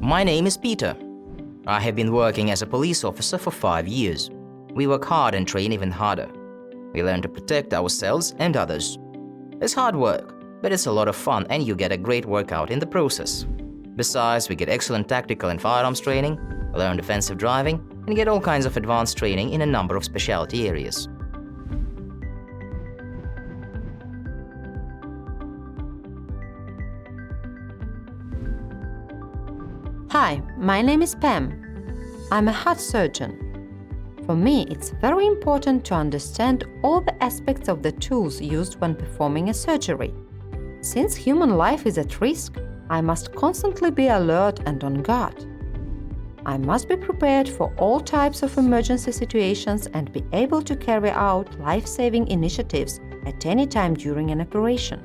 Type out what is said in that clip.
My name is Peter. I have been working as a police officer for 5 years. We work hard and train even harder. We learn to protect ourselves and others. It's hard work, but it's a lot of fun and you get a great workout in the process. Besides, we get excellent tactical and firearms training, learn defensive driving, and get all kinds of advanced training in a number of specialty areas. Hi, my name is Pam. I'm a heart surgeon. For me, it's very important to understand all the aspects of the tools used when performing a surgery. Since human life is at risk, I must constantly be alert and on guard. I must be prepared for all types of emergency situations and be able to carry out life-saving initiatives at any time during an operation.